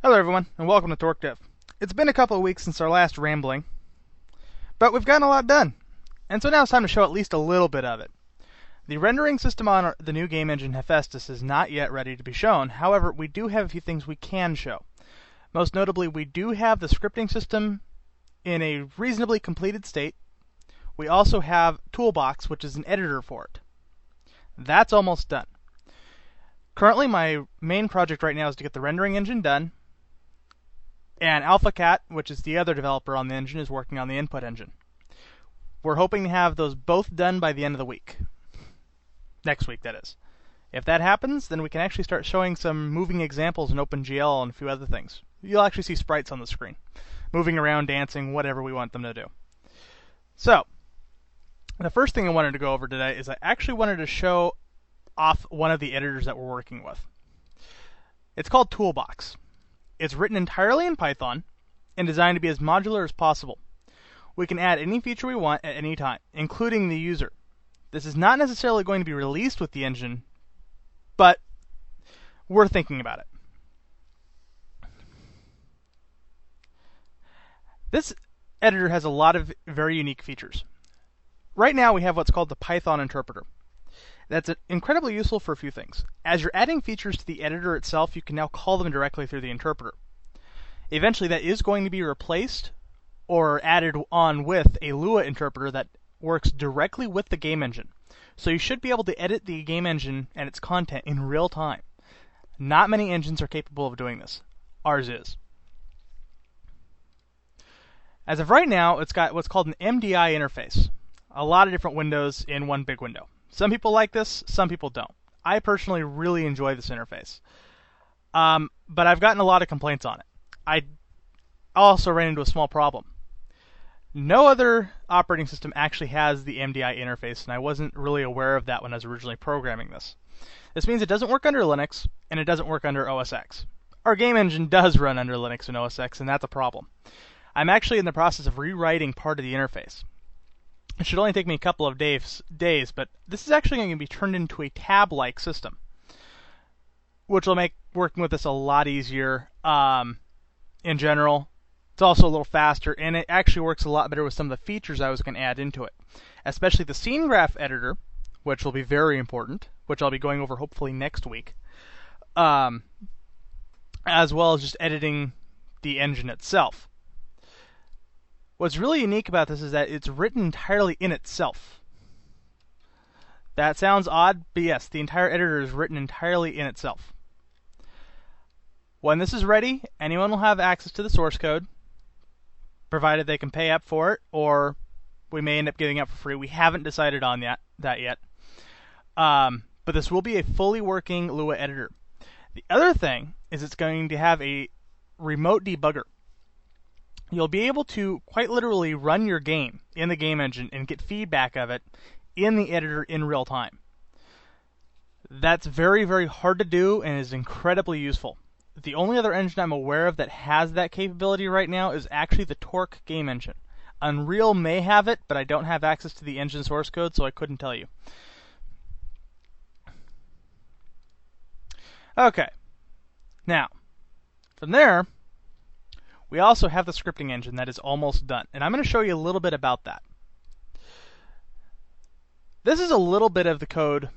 Hello everyone, and welcome to TorqueDev. It's been a couple of weeks since our last rambling, but we've gotten a lot done, and so now it's time to show at least a little bit of it. The rendering system on the new game engine Hephaestus is not yet ready to be shown. However, we do have a few things we can show. Most notably, we do have the scripting system in a reasonably completed state. We also have Toolbox, which is an editor for it. That's almost done. Currently, my main project right now is to get the rendering engine done, and AlphaCat, which is the other developer on the engine, is working on the input engine. We're hoping to have those both done by the end of the week. Next week, that is. If that happens, then we can actually start showing some moving examples in OpenGL and a few other things. You'll actually see sprites on the screen, moving around, dancing, whatever we want them to do. So, the first thing I wanted to go over today is I actually wanted to show off one of the editors that we're working with. It's called Toolbox. It's written entirely in Python and designed to be as modular as possible. We can add any feature we want at any time, including the user. This is not necessarily going to be released with the engine, but we're thinking about it. This editor has a lot of very unique features. Right now we have what's called the Python interpreter. That's incredibly useful for a few things. As you're adding features to the editor itself, you can now call them directly through the interpreter. Eventually, that is going to be replaced or added on with a Lua interpreter that works directly with the game engine. So you should be able to edit the game engine and its content in real time. Not many engines are capable of doing this. Ours is. As of right now, it's got what's called an MDI interface. A lot of different windows in one big window. Some people like this, some people don't. I personally really enjoy this interface. But I've gotten a lot of complaints on it. I also ran into a small problem. No other operating system actually has the MDI interface, and I wasn't really aware of that when I was originally programming this. This means it doesn't work under Linux, and it doesn't work under OS X. Our game engine does run under Linux and OS X, and that's a problem. I'm actually in the process of rewriting part of the interface. It should only take me a couple of days, but this is actually going to be turned into a tab-like system, which will make working with this a lot easier in general. It's also a little faster, and it actually works a lot better with some of the features I was going to add into it, especially the scene graph editor, which will be very important, which I'll be going over hopefully next week, as well as just editing the engine itself. What's really unique about this is that it's written entirely in itself. That sounds odd, but yes, the entire editor is written entirely in itself. When this is ready, anyone will have access to the source code, provided they can pay up for it, or we may end up giving it for free. We haven't decided on that yet. But this will be a fully working Lua editor. The other thing is it's going to have a remote debugger. You'll be able to quite literally run your game in the game engine and get feedback of it in the editor in real time. That's very, very hard to do and is incredibly useful. The only other engine I'm aware of that has that capability right now is actually the Torque game engine. Unreal may have it, but I don't have access to the engine source code, so I couldn't tell you. Okay. Now, from there, we also have the scripting engine that is almost done, and I'm going to show you a little bit about that. This is a little bit of the code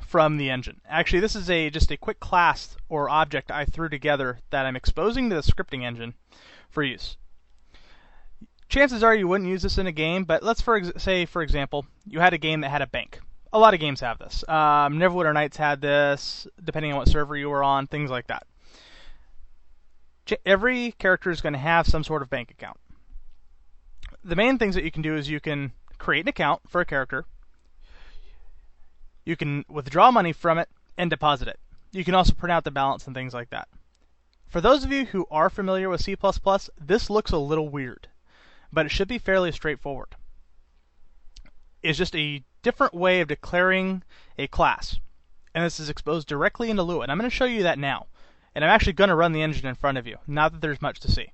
from the engine. Actually, this is just a quick class or object I threw together that I'm exposing to the scripting engine for use. Chances are you wouldn't use this in a game, but let's say, for example, you had a game that had a bank. A lot of games have this. Neverwinter Nights had this, depending on what server you were on, things like that. Every character is going to have some sort of bank account. The main things that you can do is you can create an account for a character. You can withdraw money from it and deposit it. You can also print out the balance and things like that. For those of you who are familiar with C++, this looks a little weird, but it should be fairly straightforward. It's just a different way of declaring a class, and this is exposed directly into Lua, and I'm going to show you that now. And I'm actually going to run the engine in front of you, not that there's much to see.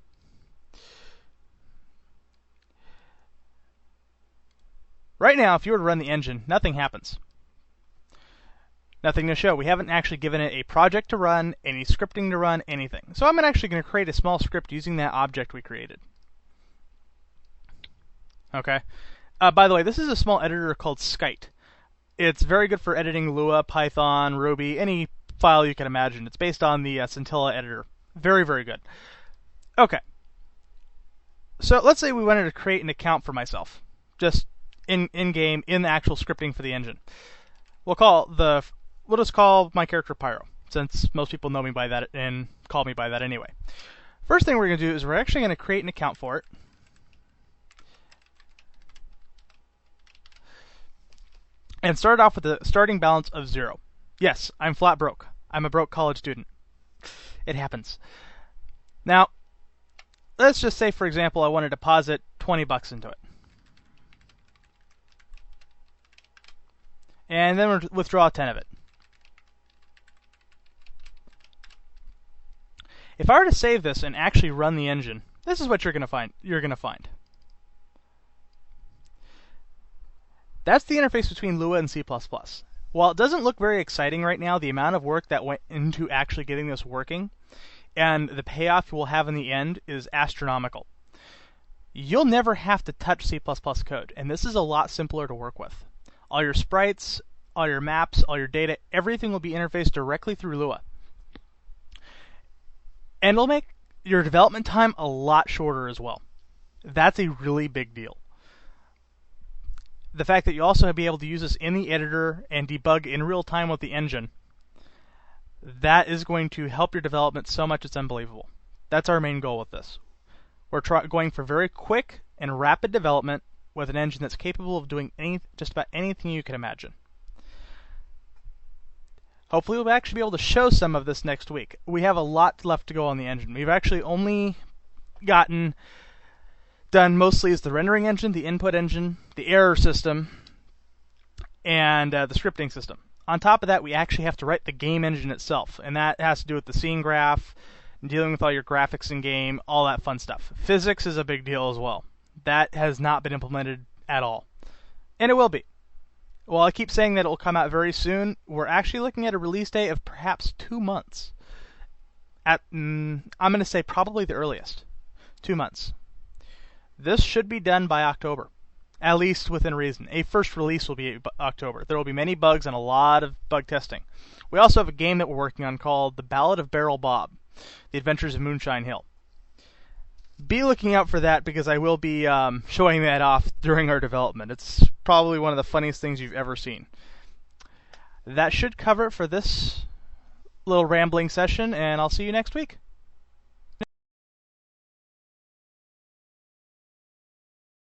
Right now, if you were to run the engine, nothing happens. Nothing to show. We haven't actually given it a project to run, any scripting to run, anything. So I'm actually going to create a small script using that object we created. Okay. By the way, this is a small editor called Skite. It's very good for editing Lua, Python, Ruby, any file you can imagine. It's based on the Scintilla editor. Very, very good. Okay. So let's say we wanted to create an account for myself, just in-game, in the actual scripting for the engine. We'll just call my character Pyro, since most people know me by that and call me by that anyway. First thing we're going to do is we're actually going to create an account for it. And start off with a starting balance of 0. Yes, I'm flat broke. I'm a broke college student. It happens. Now, let's just say, for example, I want to deposit $20 into it. And then we'll withdraw 10 of it. If I were to save this and actually run the engine, this is what you're going to find. That's the interface between Lua and C++. While it doesn't look very exciting right now, the amount of work that went into actually getting this working and the payoff you will have in the end is astronomical. You'll never have to touch C++ code, and this is a lot simpler to work with. All your sprites, all your maps, all your data, everything will be interfaced directly through Lua. And it'll make your development time a lot shorter as well. That's a really big deal. The fact that you also be able to use this in the editor and debug in real time with the engine, that is going to help your development so much it's unbelievable. That's our main goal with this. We're going for very quick and rapid development with an engine that's capable of doing just about anything you can imagine. Hopefully we'll actually be able to show some of this next week. We have a lot left to go on the engine. We've actually only gotten done mostly is the rendering engine, the input engine, the error system, and the scripting system. On top of that, we actually have to write the game engine itself, and that has to do with the scene graph, dealing with all your graphics in game, all that fun stuff. Physics is a big deal as well. That has not been implemented at all, and it will be. While I keep saying that it will come out very soon, we're actually looking at a release date of perhaps 2 months. I'm going to say probably the earliest. 2 months. This should be done by October, at least within reason. A first release will be October. There will be many bugs and a lot of bug testing. We also have a game that we're working on called The Ballad of Barrel Bob, The Adventures of Moonshine Hill. Be looking out for that because I will be showing that off during our development. It's probably one of the funniest things you've ever seen. That should cover it for this little rambling session, and I'll see you next week.